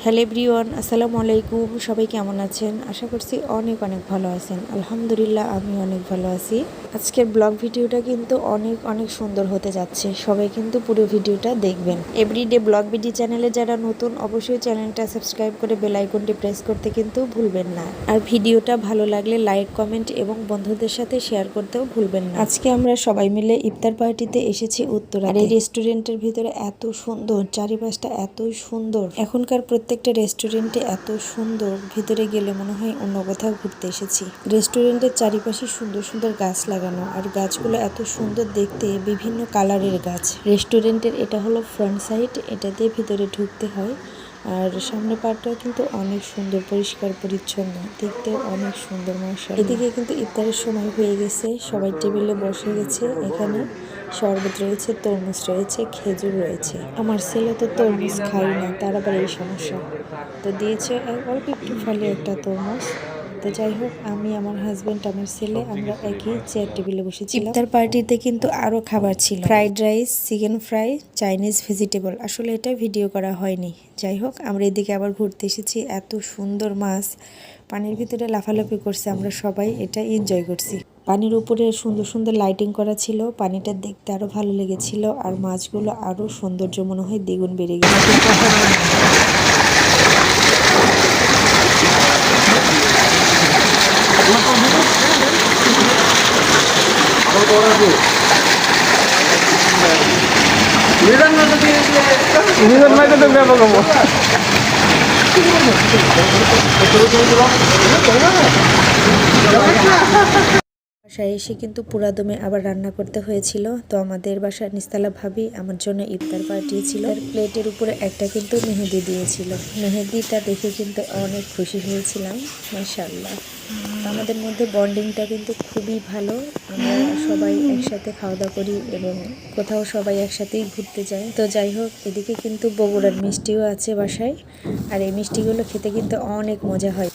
Hello everyone, আসসালামু আলাইকুম। সবাই কেমন আছেন? আশা করছি অনেক অনেক ভালো আছেন। আলহামদুলিল্লাহ, আমি অনেক ভালো আছি। আজকের ব্লগ ভিডিওটা কিন্তু অনেক অনেক সুন্দর হতে যাচ্ছে। সবাই কিন্তু পুরো ভিডিওটা দেখবেন। এভরিডে ব্লগ ভিডিও চ্যানেলে যারা নতুন, অবশ্যই চ্যানেলটা সাবস্ক্রাইব করে বেল আইকনটি প্রেস করতে কিন্তু ভুলবেন না। আর ভিডিওটা ভালো লাগলে লাইক, কমেন্ট এবং বন্ধুদের সাথে শেয়ার করতেও ভুলবেন না। আজকে আমরা সবাই মিলে ইফতার পার্টিতে এসেছি উত্তরা। আর এই রেস্টুরেন্টের ভিতরে এত সুন্দর, চারিপাশটা এতই সুন্দর। এখনকার প্রত্যেকটা রেস্টুরেন্টে এত সুন্দর, ভিতরে গেলে মনে হয় অন্য কোথাও ঘুরতে এসেছি। রেস্টুরেন্টের চারিপাশে সুন্দর সুন্দর গাছ লাগানো, আর গাছগুলো এত সুন্দর দেখতে, বিভিন্ন কালারের গাছ। রেস্টুরেন্টের এটা হলো ফ্রন্ট সাইড, এটা দিয়ে ভিতরে ঢুকতে হয়। আর সামনে পার্টটাও কিন্তু অনেক সুন্দর, পরিষ্কার পরিচ্ছন্ন, দেখতেও অনেক সুন্দর। মাশাআল্লাহ। এদিকে কিন্তু ইফতারের সময় হয়ে গেছে, সবাই টেবিলে বসে গেছে। এখানে শরবত রয়েছে, তরমুজ রয়েছে, খেজুর রয়েছে। আমার ছেলে তো তরমুজ খায় না, তার আবার এই সমস্যা। তো দিয়েছে অল্প একটু ফলে একটা তরমুজ। তো যাই হোক, আমি, আমার হাজবেন্ড, আমার ছেলে, আমরা একই চেয়ার টেবিলে বসেছিলাম। ইফতার পার্টিতে কিন্তু আরও খাবার ছিল, fried rice, chicken fry, Chinese vegetable. আসলে এটা ভিডিও করা হয়নি। যাই হোক, আমরা এদিকে আবার ঘুরতে এসেছি। এত সুন্দর মাছ পানির ভিতরে লাফালাফি করছে, আমরা সবাই এটা এনজয় করছি। পানির উপরে সুন্দর সুন্দর লাইটিং করা ছিল, পানিটা দেখতে আরো ভালো লেগেছিল। আর মাছগুলো আরো সৌন্দর্য মনে হয় দ্বিগুণ বেড়ে গেছে। বাসায় এসে কিন্তু পুরাদমে আবার রান্না করতে হয়েছিল। তো আমাদের বাসার নিস্তালা ভাবি আমার জন্য ইফতার পাঠিয়েছিল। প্লেটের উপরে একটা কিন্তু মেহেদি দিয়েছিল। মেহেদিটা দেখে কিন্তু অনেক খুশি হয়েছিলাম। মাশাআল্লাহ। আমাদের মধ্যে বন্ডিংটা কিন্তু খুবই ভালো। আমরা সবাই একসাথে খাওয়া দাওয়া করি এবং কোথাও সবাই একসাথেই ঘুরতে যাই। তো যাই হোক, এদিকে কিন্তু বগুড়ার মিষ্টিও আছে বাসায়। আর এই মিষ্টিগুলো খেতে কিন্তু অনেক মজা হয়।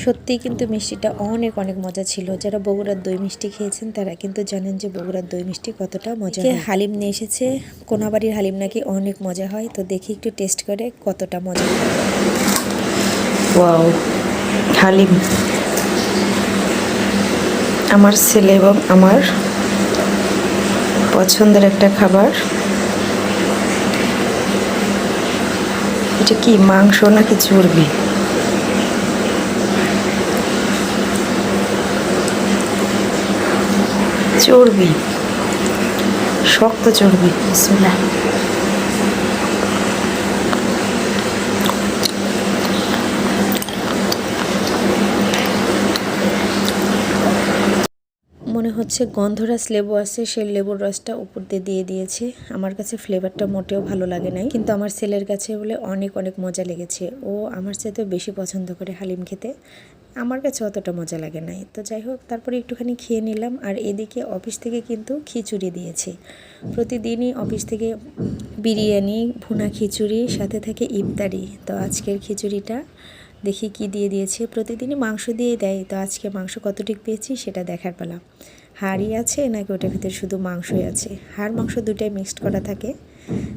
সত্যিই কিন্তু মিষ্টিটা অনেক অনেক মজা ছিল। যারা বগুড়ার দই মিষ্টি খেয়েছেন তারা কিন্তু জানেন যে বগুড়ার দই মিষ্টি কতটা মজা হয়। হালিম নিয়ে এসেছে, কোনাবাড়ির হালিম নাকি অনেক মজা হয়। তো দেখি একটু টেস্ট করে কতটা মজা হয়। ওয়াও, হালিম আমার ছেলে এবং আমার পছন্দের একটা খাবার। এটা কি মাংস নাকি চর্বি? চর্বি, শক্ত চর্বি। বিসমিল্লাহ। মনে হচ্ছে গন্ধরাজ লেবু আছে, সেই লেবুর রসটা উপর দিয়ে দিয়েছে। আমার কাছে ফ্লেভারটা মোটেও ভালো লাগে নাই, কিন্তু আমার ছেলের কাছে বলে অনেক অনেক মজা লেগেছে। ও আমার চাইতে বেশি পছন্দ করে হালিম খেতে, আমার কাছে অতটা মজা লাগে নাই। তো যাই হোক, তারপরে একটুখানি খেয়ে নিলাম। আর এদিকে অফিস থেকে কিন্তু খিচুড়ি দিয়েছে। প্রতিদিনই অফিস থেকে বিরিয়ানি, ভুনা খিচুড়ি, সাথে থাকে ইফতারি। তো আজকের খিচুড়িটা দেখি কি দিয়ে দিয়েছে। প্রতিদিনই মাংস দিয়ে দেয়, তো আজকে মাংস কতটুকু পেয়েছি সেটা দেখার পালা। হাড়ই আছে নাকি ওটার ভিতরে শুধু মাংসই আছে, হাড় মাংস দুটাই মিক্সড করা থাকে।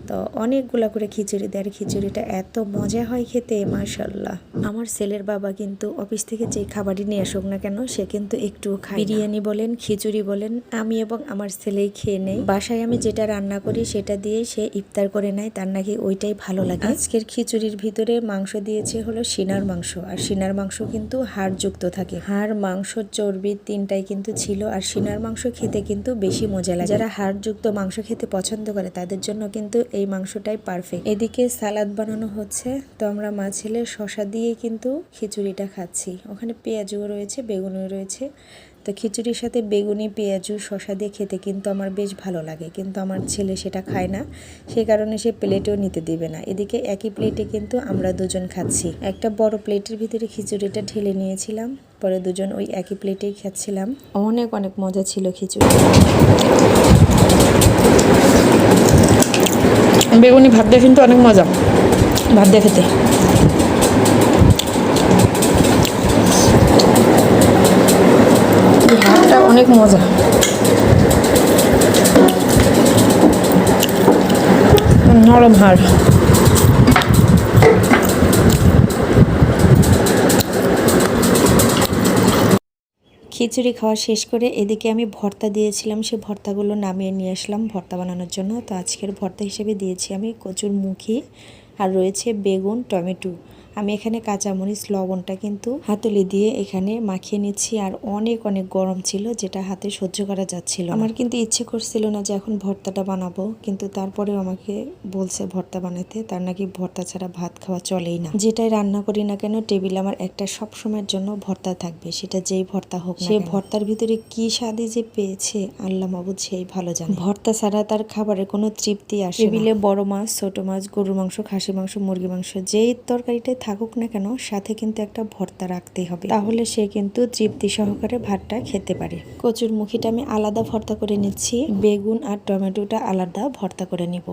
তো অনেকগুলা করে খিচুড়ি দেয়, আর খিচুড়িটা এত মজা হয় খেতে, মাশাআল্লাহ। আমার ছেলের বাবা কিন্তু অফিস থেকে যে খাবারই নিয়ে আসুক না কেন, সে কিন্তু একটুও খায়। বিরিয়ানি বলেন, খিচুড়ি বলেন, আমি এবং আমার ছেলেই খেয়ে নেই। বাসায় আমি যেটা রান্না করি সেটা দিয়ে সে ইফতার করে নেয়, তার নাকি ওইটাই ভালো লাগে। আজকের খিচুড়ির ভিতরে মাংস দিয়েছে হলো সিনার মাংস, আর সিনার মাংস কিন্তু হাড়যুক্ত থাকে। হাড়, মাংস, চর্বি তিনটাই কিন্তু ছিল। আর সিনার মাংস খেতে কিন্তু বেশি মজা লাগে। যারা হাড়যুক্ত মাংস খেতে পছন্দ করে তাদের জন্য কিন্তু এই মাংসটাই পারফেক্ট। এদিকে সালাদ বানানো হচ্ছে, তো আমরা মা ছেলে শশা দিয়ে কিন্তু খিচুড়িটা খাচ্ছি। ওখানে পেঁয়াজও রয়েছে, বেগুনও রয়েছে। তো খিচুড়ির সাথে বেগুনি, পেঁয়াজু, শশা দিয়ে খেতে কিন্তু আমার বেশ ভালো লাগে, কিন্তু আমার ছেলে সেটা খায় না, সেই কারণে সে প্লেটেও নিতে দেবে না। এদিকে একই প্লেটে কিন্তু আমরা দুজন খাচ্ছি। একটা বড় প্লেটের ভিতরে খিচুড়িটা ঢেলে নিয়েছিলাম, পরে দুজন ওই একই প্লেটেই খাচ্ছিলাম। অনেক অনেক মজা ছিল খিচুড়ি। বেগুনি ভাত দিয়ে কিন্তু অনেক মজা, ভাত দিয়ে খেতে। ভাতটা অনেক মজা। নরম হাড়। খিচুড়ি খাওয়া শেষ করে এদিকে আমি ভর্তা দিয়েছিলাম, সে ভর্তাগুলো নামিয়ে নিয়ে আসলাম ভর্তা বানানোর জন্য। তো আজকের ভর্তা হিসেবে দিয়েছি আমি কচুর মুখি, আর রয়েছে বেগুন, টমেটো। আমি এখানে কাঁচামরিচ, লবণটা কিন্তু হাতুড়ি দিয়ে এখানে মাখিয়ে নিচ্ছি। আর অনেক অনেক গরম ছিল, যেটা হাতে সহ্য করা যাচ্ছিল। আমার কিন্তু ইচ্ছে করছিল না যে এখন ভর্তাটা বানাবো, কিন্তু তারপরেও আমাকে বলছে ভর্তা বানাতে। তার নাকি ভর্তা ছাড়া ভাত খাওয়া চলেই না। যেটাই রান্না করি না কেন, টেবিলে আমার একটা সব সময়ের জন্য ভর্তা থাকবে, সেটা যেই ভর্তা হোক। সেই ভর্তার ভিতরে কি স্বাদে যে পেয়েছে আল্লাহ মাবুদ সেই ভালো জানে। ভর্তা ছাড়া তার খাবারের কোনো তৃপ্তি আসে না। টেবিলে বড় মাছ, ছোট মাছ, গরুর মাংস, খাসি মাংস, মুরগি মাংস, যেই তরকারিটাই থাকুক না কেন, সাথে কিন্তু একটা ভর্তা রাখতেই হবে, তাহলে সে কিন্তু তৃপ্তি সহকারে ভাতটা খেতে পারে। কচুর মুখিটা আমি আলাদা ভর্তা করে নিচ্ছি, বেগুন আর টমেটোটা আলাদা ভর্তা করে নিব।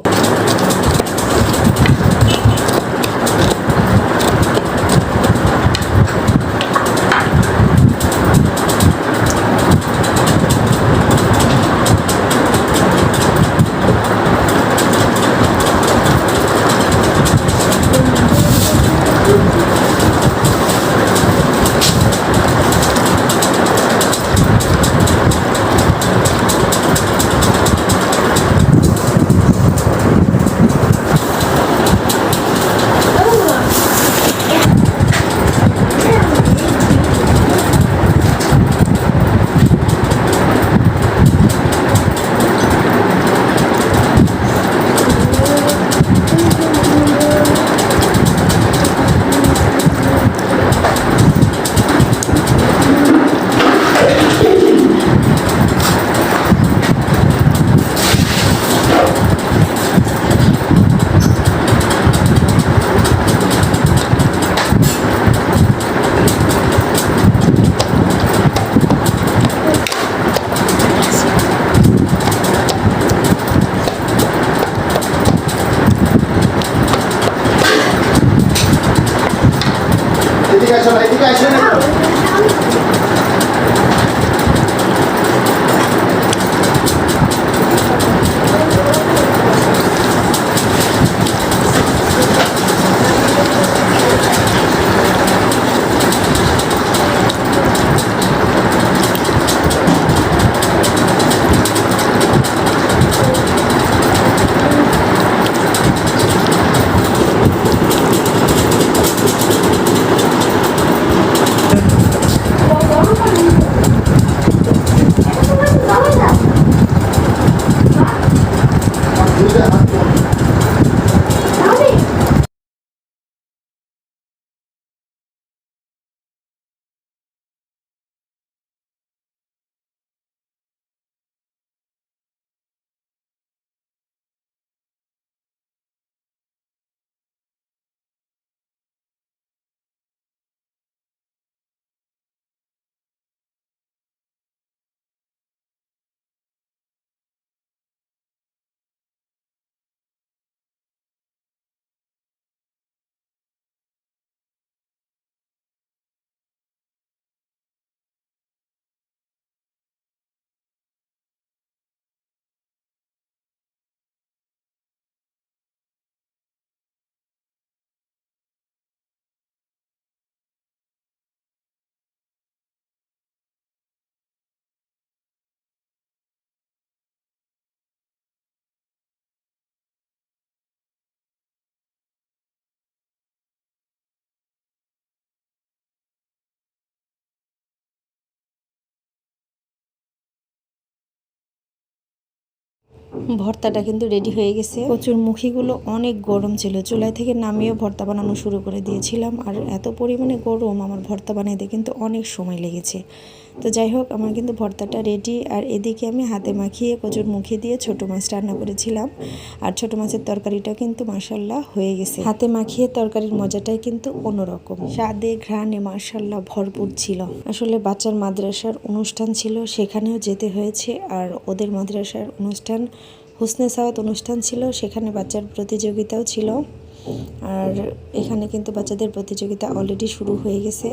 ভর্তাটা কিন্তু রেডি হয়ে গেছে। কচুর মুখিগুলো অনেক গরম ছিল, চুলায় থেকে নামিয়ে ভর্তা বানানো শুরু করে দিয়েছিলাম। আর এত পরিমাণে গরম আমার ভর্তা বানাইতে কিন্তু অনেক সময় লেগেছে। তো যাই হোক, আমার কিন্তু ভর্তাটা রেডি। আর এদিকে আমি হাতে মাখিয়ে কচুর মুখি দিয়ে ছোট মাছ রান্না করেছিলাম। আর ছোট মাছের তরকারিটা কিন্তু মাশাল্লাহ হয়ে গেছে। হাতে মাখিয়ে তরকারির মজাটাই কিন্তু অন্যরকম, স্বাদে ঘ্রাণে মাশাল্লাহ ভরপুর ছিল। আসলে বাচ্চার মাদ্রাসার অনুষ্ঠান ছিল, সেখানেও যেতে হয়েছে। আর ওদের মাদ্রাসার অনুষ্ঠান হুসনে সাওয়াত অনুষ্ঠান ছিল, সেখানে বাচ্চার প্রতিযোগিতাও ছিল। আর এখানে কিন্তু বাচ্চাদের প্রতিযোগিতা অলরেডি শুরু হয়ে গেছে।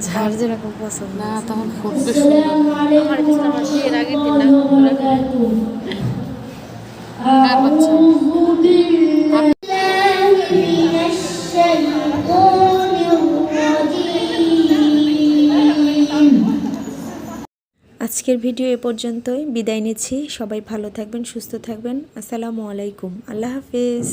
ঝাড় যেরকম পছন্দ না তখন ফুটবে সুন্দর। আমার কিছু আমার বিয়ের আগের দিন না কার বাচ্চা আজকের ভিডিও এ পর্যন্তই, বিদায় নিচ্ছি। সবাই ভালো থাকবেন, সুস্থ থাকবেন। আসসালামু আলাইকুম, আল্লাহ হাফেজ।